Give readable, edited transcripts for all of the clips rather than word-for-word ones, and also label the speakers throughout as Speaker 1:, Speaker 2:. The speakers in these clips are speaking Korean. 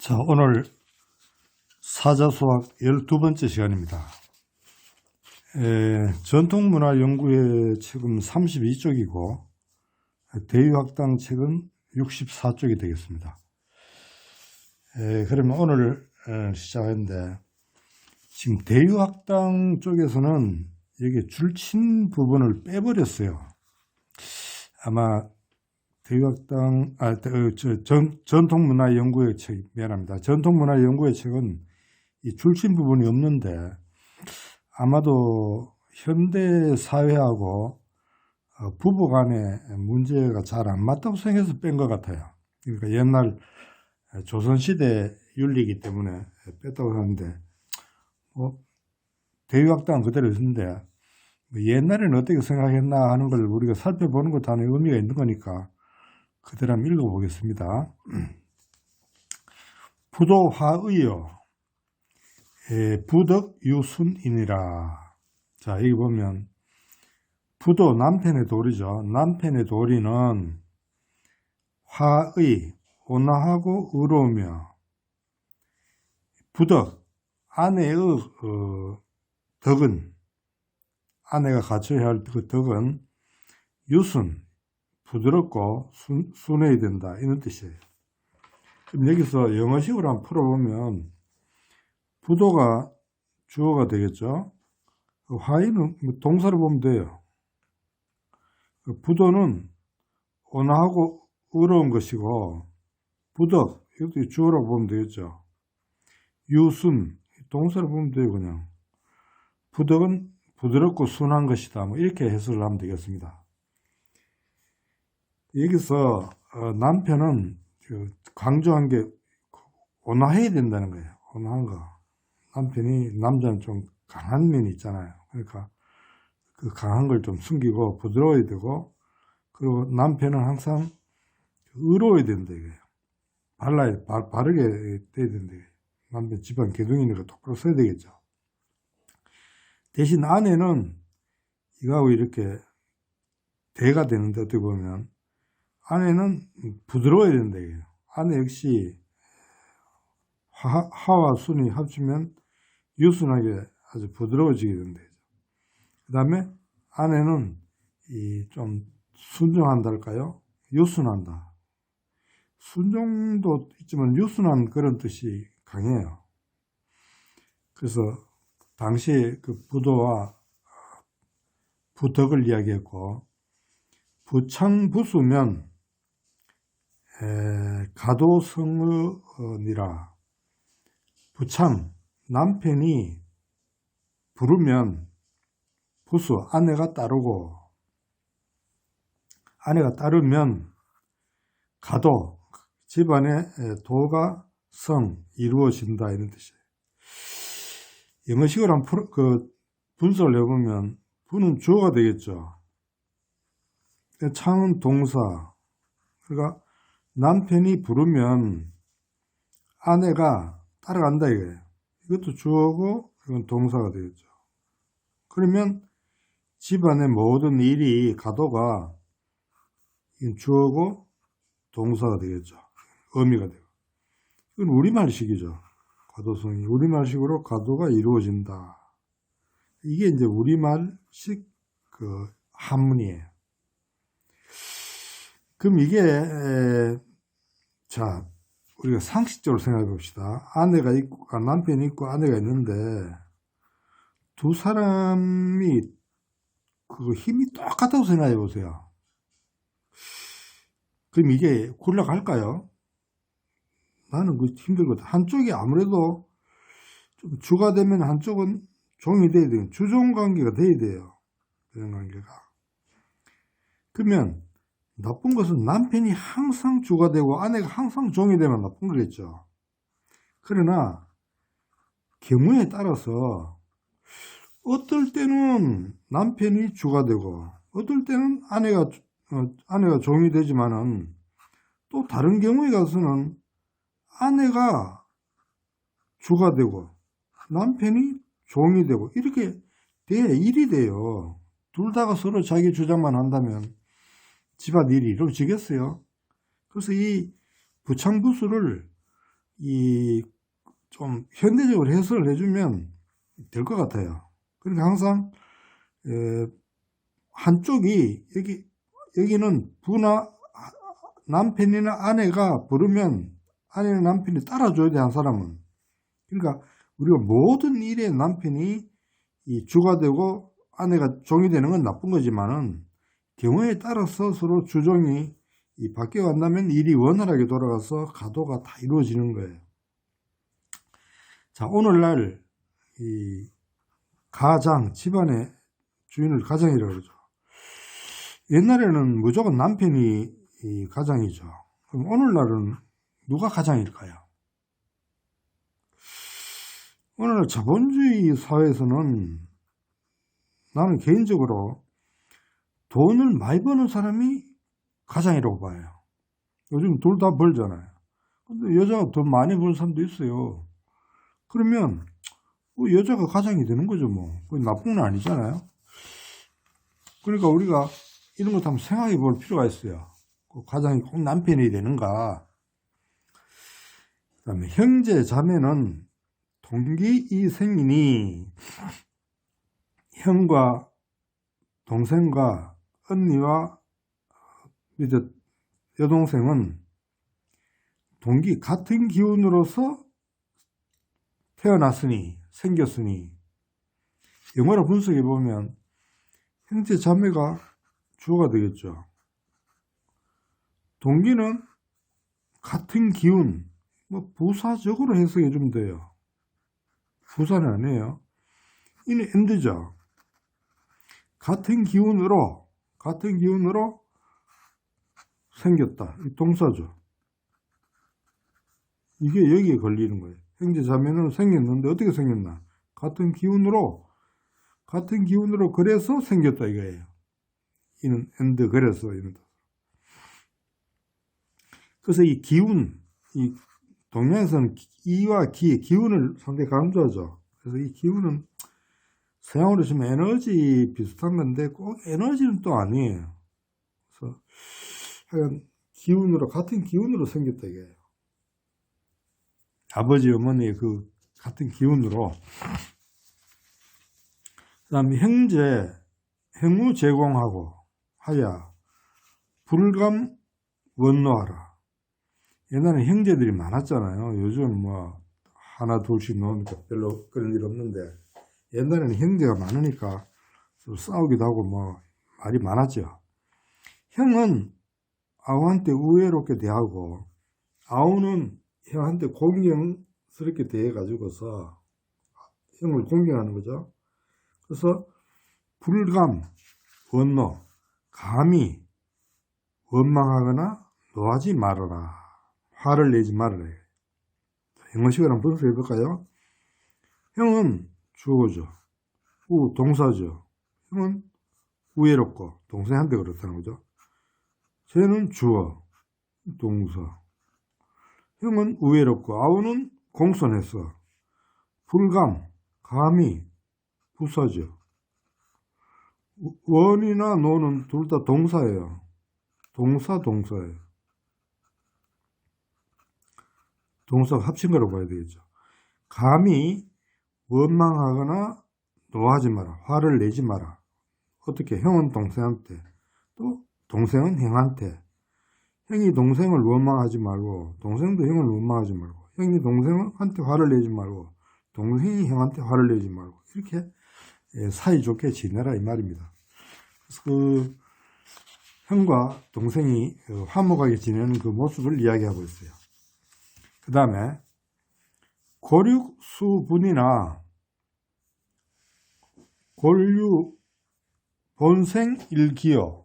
Speaker 1: 자, 오늘 사자수학 12번째 시간입니다. 전통문화연구회 책은 32쪽이고 대유학당 책은 64쪽이 되겠습니다. 그러면 오늘 시작하는데, 지금 대유학당 쪽에서는 여기 줄친 부분을 빼버렸어요. 아마 대유학당, 전통문화연구회 책, 미안합니다. 전통문화연구회 책은 이 줄친 부분이 없는데, 아마도 현대 사회하고 부부 간의 문제가 잘 안 맞다고 생각해서 뺀 것 같아요. 그러니까 옛날 조선시대 윤리이기 때문에 뺐다고 하는데, 대유학당 그대로 있는데, 옛날에는 어떻게 생각했나 하는 걸 우리가 살펴보는 것도 하는 의미가 있는 거니까 그대로 한번 읽어보겠습니다. 부도화의여 부덕유순이니라. 자, 여기 보면 부도, 남편의 도리죠. 남편의 도리는 화의, 온화하고 의로우며, 부덕, 아내의 덕은, 아내가 갖춰야 할 그 덕은 유순, 부드럽고 순해야 된다, 이런 뜻이에요. 그럼 여기서 영어식으로 한번 풀어보면 부도가 주어가 되겠죠. 화의는 동사로 보면 돼요. 부도는 온화하고 의로운 것이고, 부덕, 이것도 주어라고 보면 되겠죠. 유순, 동사로 보면 돼요. 그냥 부덕은 부드럽고 순한 것이다, 뭐 이렇게 해석을 하면 되겠습니다. 여기서 남편은 강조한 게 온화해야 된다는 거예요. 온화한 거. 남자는 좀 강한 면이 있잖아요. 그러니까 그 강한 걸 좀 숨기고 부드러워야 되고, 그리고 남편은 항상 의로워야 된다 이거예요. 바르게 돼야 된다 이거예요. 남편 집안 개둥이니까 똑바로 서야 되겠죠. 대신 아내는 이거하고 이렇게 대가 되는데, 어떻게 보면 아내는 부드러워야 된다 이거예요. 아내 역시 하와 순이 합치면 유순하게 아주 부드러워지게 된다. 그 다음에 아내는 좀 순종한달까요? 유순한다. 순종도 있지만 유순한 그런 뜻이 강해요. 그래서 당시에 그 부도와 부덕을 이야기했고, 부창부수면 가도성의니라. 부창, 남편이 부르면 부수, 아내가 따르고, 아내가 따르면 가도, 집안의 도가 이루어진다, 이런 뜻이에요. 영어식으로 한번 분석을 해보면 부는 주어가 되겠죠. 창은 동사. 그러니까 남편이 부르면 아내가 따라간다 이거예요. 이것도 주어고 이건 동사가 되겠죠. 그러면 집안의 모든 일이, 가도가 주어고 동사가 되겠죠. 의미가 되고. 이건 우리말식이죠. 가도성이 우리말식으로 가도가 이루어진다. 이게 이제 우리말식 그 한문이에요. 그럼 이게 자, 우리가 상식적으로 생각해 봅시다. 남편이 있고 아내가 있는데 두 사람이 그 힘이 똑같다고 생각해 보세요. 그럼 이게 굴러갈까요? 나는 그 힘들거든. 한쪽이 아무래도 좀 주가 되면 한쪽은 종이 돼야 돼요. 주종 관계가 돼야 돼요. 그런 관계가. 그러면 나쁜 것은 남편이 항상 주가 되고 아내가 항상 종이 되면 나쁜 거겠죠. 그러나 경우에 따라서 어떨 때는 남편이 주가 되고 어떨 때는 아내가 종이 되지만은, 또 다른 경우에 가서는 아내가 주가 되고 남편이 종이 되고 이렇게 일이 돼요. 둘 다가 서로 자기 주장만 한다면 집안 일이 이루어지겠어요? 그래서 이 부창부수를 이 좀 현대적으로 해석을 해주면 될 것 같아요. 그러니까 항상 한쪽이 여기는 남편이나 아내가 부르면 아내나 남편이 따라줘야 돼, 한 사람은. 그러니까 우리가 모든 일에 남편이 이 주가 되고 아내가 종이 되는 건 나쁜 거지만은 경우에 따라서 서로 주종이 바뀌어 간다면 일이 원활하게 돌아가서 가도가 다 이루어지는 거예요. 자, 오늘날 이 가장, 집안의 주인을 가장이라고 그러죠. 옛날에는 무조건 남편이 이 가장이죠. 그럼 오늘날은 누가 가장일까요? 오늘날 자본주의 사회에서는 나는 개인적으로 돈을 많이 버는 사람이 가장이라고 봐요. 요즘 둘 다 벌잖아요. 근데 여자가 돈 많이 버는 사람도 있어요. 그러면 여자가 가장이 되는 거죠, 뭐. 그건 나쁜 건 아니잖아요. 그러니까 우리가 이런 것도 한번 생각해 볼 필요가 있어요. 가장이 꼭 남편이 되는가. 그 다음에 형제 자매는 동기이 생이니 형과 동생과 언니와 이제 여동생은 동기 같은 기운으로서 태어났으니, 생겼으니, 영어로 분석해 보면 형제 자매가 주어가 되겠죠. 동기는 같은 기운, 뭐 부사적으로 해석해 주면 돼요. 부사는 아니에요. 이는 엔드죠. 같은 기운으로 생겼다. 이 동사죠. 이게 여기에 걸리는 거예요. 형제 자매는 생겼는데 어떻게 생겼나? 같은 기운으로 그래서 생겼다 이거예요. 이는 엔드 그래서 이는. 그래서 이 기운, 이 동양에서는 이와 기운을 상당히 강조하죠. 그래서 이 기운은 서양으로 치면 에너지 비슷한 건데 꼭 에너지는 또 아니에요. 그래서 하여간 같은 기운으로 생겼다 이거예요. 아버지 어머니의 그 같은 기운으로. 그 다음에 행우 제공하고 하야 불감 원노하라. 옛날에 형제들이 많았잖아요. 요즘 뭐 하나 둘씩 놓으니까 별로 그런 일 없는데 옛날에는 형제가 많으니까 싸우기도 하고 뭐 말이 많았죠. 형은 아우한테 우애롭게 대하고 아우는 형한테 공경스럽게 대해가지고서 형을 공경하는 거죠. 그래서 불감, 원노, 감히 원망하거나 노하지 말아라. 화를 내지 말아라. 영어식으로 한번 분석해 볼까요? 형은 주어죠. 동사죠. 형은 우애롭고 동생한테 그렇다는 거죠. 쟤는 주어, 동사. 형은 우애롭고 아우는 공손해서 불감, 감히, 부사죠. 원이나 노는 둘 다 동사예요. 동사예요. 동사가 합친 거라고 봐야 되겠죠. 감히 원망하거나 노하지 마라. 화를 내지 마라. 어떻게? 형은 동생한테, 또 동생은 형한테. 형이 동생을 원망하지 말고 동생도 형을 원망하지 말고 형이 동생한테 화를 내지 말고 동생이 형한테 화를 내지 말고 이렇게 사이좋게 지내라 이 말입니다. 그래서 그 형과 동생이 화목하게 지내는 그 모습을 이야기하고 있어요. 그 다음에 고륙수분이나 골유 본생일기여.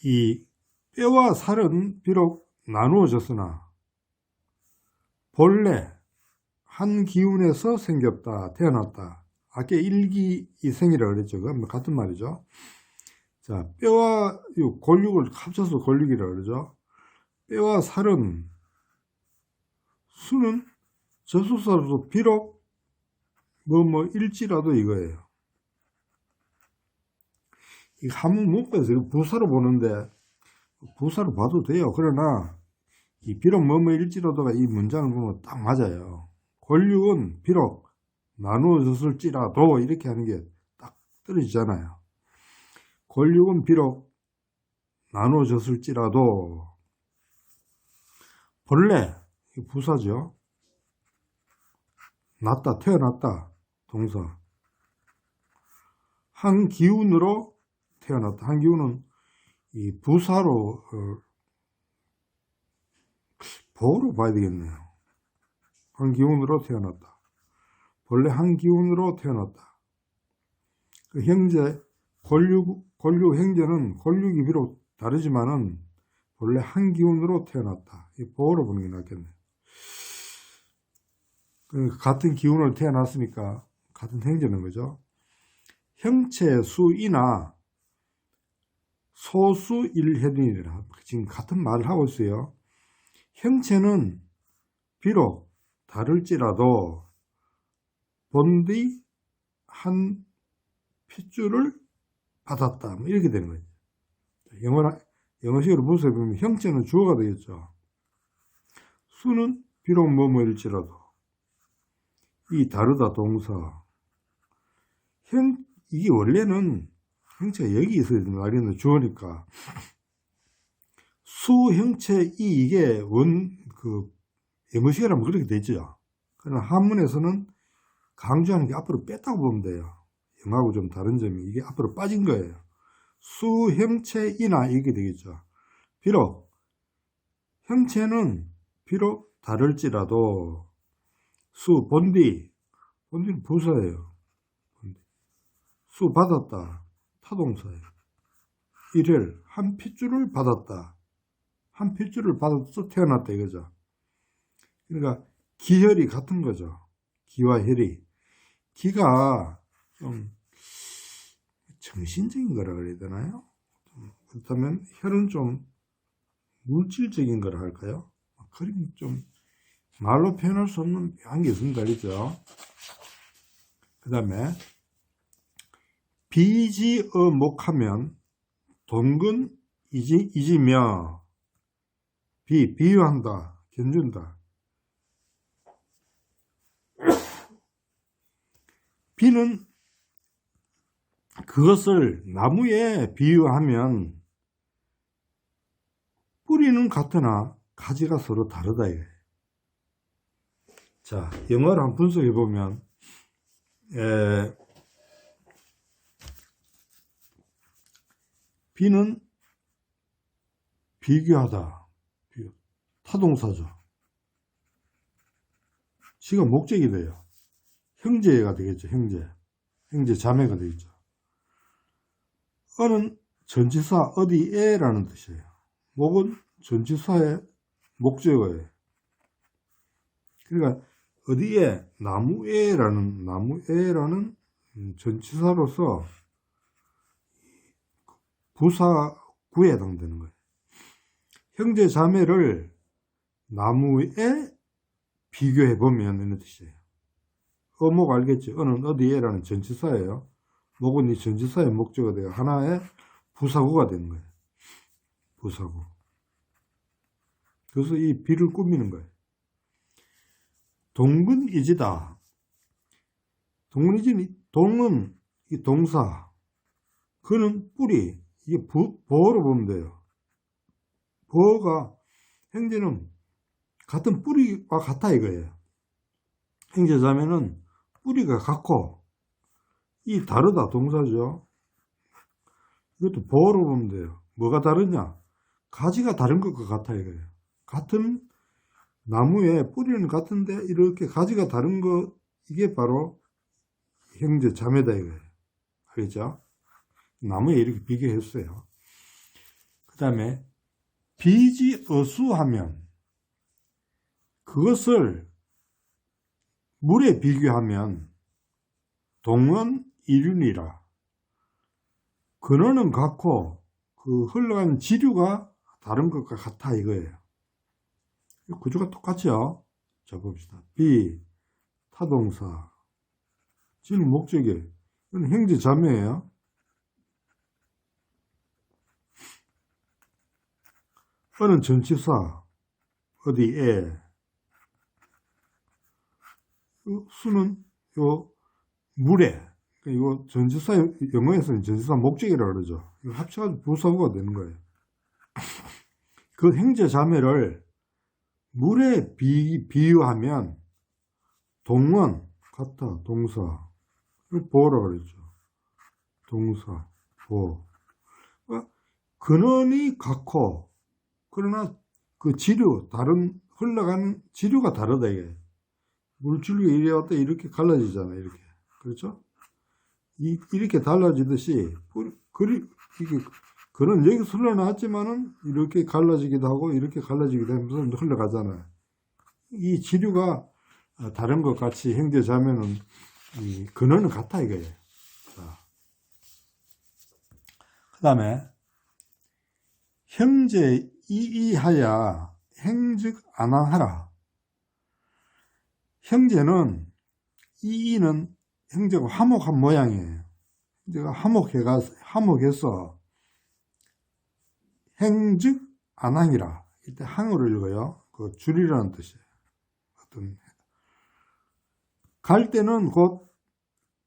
Speaker 1: 이 뼈와 살은 비록 나누어졌으나 본래 한 기운에서 생겼다, 태어났다. 아까 일기이생이라고 그랬죠. 그건 같은 말이죠. 자, 뼈와 골육을 합쳐서 골육이라고 그러죠. 뼈와 살은, 수는 저수사로도 비록 일지라도 이거예요. 이거 한번 못 봐서 부사로 보는데 부사로 봐도 돼요. 그러나 이 비록 뭐뭐일지라도가 이 문장을 보면 딱 맞아요. 권력은 비록 나누어졌을지라도 이렇게 하는 게 딱 떨어지잖아요. 권력은 비록 나누어졌을지라도 본래 부사죠. 났다, 태어났다, 동사. 한 기운으로 태어났다. 한 기운은 이 부사로 보호로 봐야 되겠네요. 한 기운으로 태어났다. 본래 한 기운으로 태어났다. 그 형제, 권력 형제는 권력이 비록 다르지만은 본래 한 기운으로 태어났다. 이 보호로 보는 게 낫겠네요. 같은 기운을 태어났으니까 같은 형제는 거죠. 형체 수이나 소수 일해이니라. 지금 같은 말을 하고 있어요. 형체는 비록 다를지라도 본디 한 핏줄을 받았다. 이렇게 되는 거죠. 영어식으로 문서에 보면 형체는 주어가 되겠죠. 수는 비록 뭐뭐일지라도 이 다르다 동사. 이게 원래는 형체가 여기 있어야 되는 말이었는데 주어니까 수 형체 이게 영어식이라면 그렇게 되죠. 그러나 한문에서는 강조하는 게 앞으로 뺐다고 보면 돼요. 영어하고 좀 다른 점이 이게 앞으로 빠진 거예요. 수 형체이나 이게 되겠죠. 비록 형체는 비록 다를지라도 수 본디는 부사예요. 수 받았다 타동사예요. 이를 한 핏줄을 받았다. 한 핏줄을 받아서 태어났다 이거죠. 그러니까 기혈이 같은 거죠. 기와 혈이. 기가 좀 정신적인 거라 그래야 되나요? 그렇다면 혈은 좀 물질적인 거라 할까요? 그림 좀 말로 표현할 수 없는 묘한 게 있습니다. 그렇죠? 그 다음에 비지어목하면 동근 이지며 비유한다, 견준다. 비는 그것을 나무에 비유하면 뿌리는 같으나 가지가 서로 다르다. 자, 영어를 한번 분석해 보면 비는 비교하다. 타동사죠. 지가 목적이 돼요. 형제가 되겠죠. 형제 자매가 되겠죠. 어는 전치사 어디에라는 뜻이에요. 목은 전치사의 목적어예요. 그러니까 어디에 나무에라는 전치사로서 부사구에 해당되는 거예요. 형제 자매를 나무에 비교해 보면 이런 뜻이에요. 어목 알겠죠? 어는 어디에라는 전치사예요. 목은 이 전치사의 목적어가 되어 하나의 부사구가 되는 거예요. 부사구. 그래서 이 비를 꾸미는 거예요. 동근이지다. 동은 이 동사. 그는 뿌리. 이게 보어로 보면 돼요. 보어가 형제는 같은 뿌리와 같아 이거예요. 형제자매는 뿌리가 같고 이 다르다 동사죠. 이것도 보어로 보면 돼요. 뭐가 다르냐? 가지가 다른 것과 같아 이거예요. 같은 나무에 뿌리는 같은데 이렇게 가지가 다른 것 이게 바로 형제 자매다 이거예요. 알겠죠? 나무에 이렇게 비교했어요. 그 다음에 비지어수하면 그것을 물에 비교하면 동원 이륜이라. 근원은 같고 그 흘러가는 지류가 다른 것과 같아 이거예요. 구조가 똑같죠? 자 봅시다. 비 타동사 지는 목적이에요. 이건 형제 자매예요. 어는 전치사 어디에, 수는 요 물에, 이거 전치사, 영어에서는 전치사 목적이라고 그러죠. 이거 합쳐가지고 부사구가 되는 거예요. 그 형제 자매를 물에 비유하면 동원, 같다, 동사, 보라 그랬죠. 동사, 보. 근원이 같고, 그러나 그 지류, 다른, 흘러가는 지류가 다르다, 이게. 물줄기가 이래 왔다 이렇게 갈라지잖아, 이렇게. 그렇죠? 이렇게 달라지듯이, 이게, 그런 여기서 흘러나왔지만은, 이렇게 갈라지기도 하고, 이렇게 갈라지기도 하면서 흘러가잖아요. 이 지류가 다른 것 같이 형제 자매는, 이 근원은 같아, 이거예요. 자. 그 다음에, 형제 이이하야 행즉 안항하라. 형제는 이이는 형제가 화목한 모양이에요. 형제가 화목해서 행즉 안항이라. 이때 항으로 읽어요. 그 줄이라는 뜻이에요. 갈 때는 곧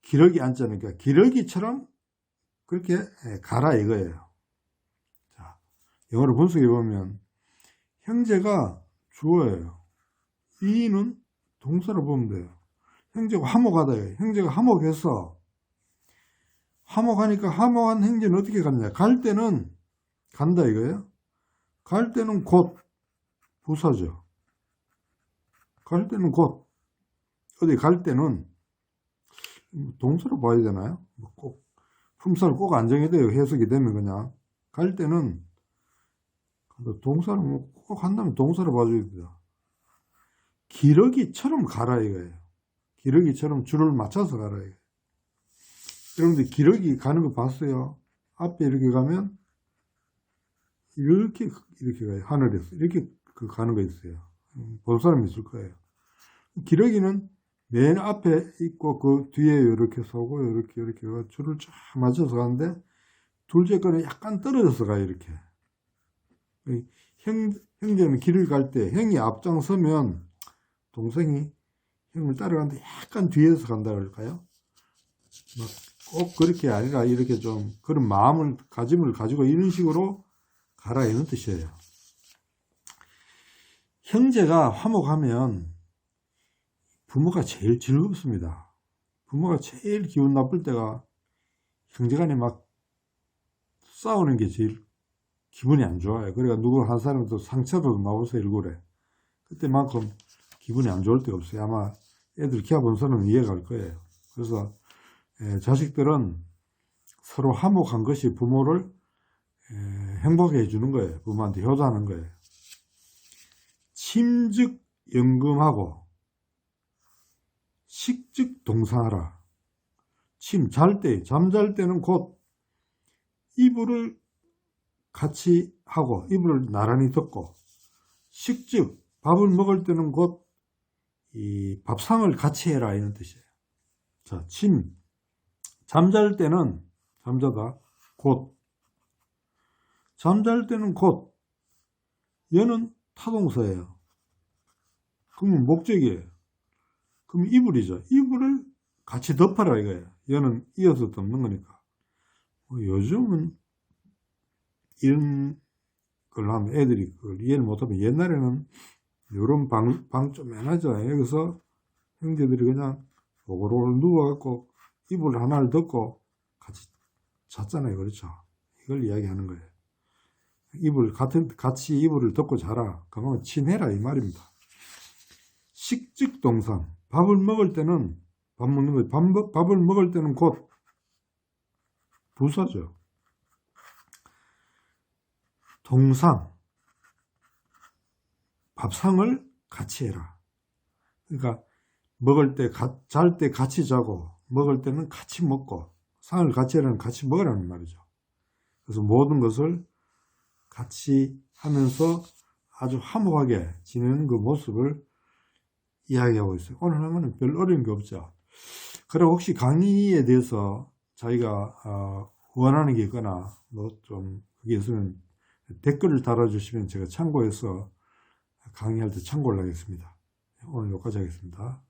Speaker 1: 기러기 앉잖아요. 그러니까 기러기처럼 그렇게 가라 이거예요. 자, 영어로 분석해 보면 형제가 주어예요. 이는 동사로 보면 돼요. 형제가 화목하다. 형제가 화목해서 화목하니까 화목한 형제는 어떻게 갔냐. 갈 때는 간다 이거예요. 갈 때는 곧 부사죠. 갈 때는 곧 어디 갈 때는 동사로 봐야 되나요? 꼭 품사를 꼭 안 정해야 돼요. 해석이 되면 그냥 갈 때는 동사를 꼭 한다면 동사로 봐줘야 돼요. 기러기처럼 가라 이거예요. 기러기처럼 줄을 맞춰서 가라 이거예요. 여러분들 기러기 가는 거 봤어요? 앞에 이렇게 가면 이렇게 가요. 하늘에서 이렇게 가는 거 있어요. 본 사람이 있을 거예요. 기러기는 맨 앞에 있고 그 뒤에 이렇게 서고 이렇게 줄을 쫙 맞춰서 가는데 둘째 거는 약간 떨어져서 가요. 이렇게. 형제는 길을 갈 때 형이 앞장서면 동생이 형을 따라가는데 약간 뒤에서 간다 그럴까요? 꼭 그렇게 아니라 이렇게 좀 그런 가짐을 가지고 이런 식으로 가라 이런 뜻이에요. 형제가 화목하면 부모가 제일 즐겁습니다. 부모가 제일 기분 나쁠 때가 형제간에 막 싸우는 게 제일 기분이 안 좋아요. 그러니까 누구 한 사람도 상처도 나오서 일구래. 그때만큼 기분이 안 좋을 때가 없어요. 아마 애들 키워본 사람은 이해가 갈 거예요. 그래서 자식들은 서로 화목한 것이 부모를 행복해 해주는 거예요. 부모한테 효도하는 거예요. 침즉 연금하고 식즉 동사하라. 잠잘 때는 곧 이불을 같이 하고 이불을 나란히 덮고, 식즉 밥을 먹을 때는 곧 이 밥상을 같이 해라 이런 뜻이에요. 자, 잠잘 때는 잠자다 곧, 잠잘 때는 곧, 얘는 타동사예요. 그러면 목적이에요. 그럼 이불이죠. 이불을 같이 덮어라 이거예요. 얘는 이어서 덮는 거니까. 요즘은 이런 걸 하면 애들이 그걸 이해를 못하면, 옛날에는 이런 방 좀 해놨잖아요. 여기서 형제들이 그냥 오글오글 누워갖고 이불 하나를 덮고 같이 잤잖아요. 그렇죠? 이걸 이야기하는 거예요. 같이 이불을 덮고 자라. 그러면 친해라 이 말입니다. 식즉 동상. 밥을 먹을 때는 밥 먹는 거예요. 밥을 먹을 때는 곧 부사죠. 동상. 밥상을 같이 해라. 그러니까 먹을 때, 잘 때 같이 자고, 먹을 때는 같이 먹고, 상을 같이 하라는 같이 먹으라는 말이죠. 그래서 모든 것을 같이 하면서 아주 화목하게 지내는 그 모습을 이야기하고 있어요. 오늘 하면은 별 어려운 게 없죠. 그리고 혹시 강의에 대해서 자기가 원하는 게 있거나 뭐 좀 그게 있으면 댓글을 달아주시면 제가 참고해서 강의할 때 참고를 하겠습니다. 오늘 여기까지 하겠습니다.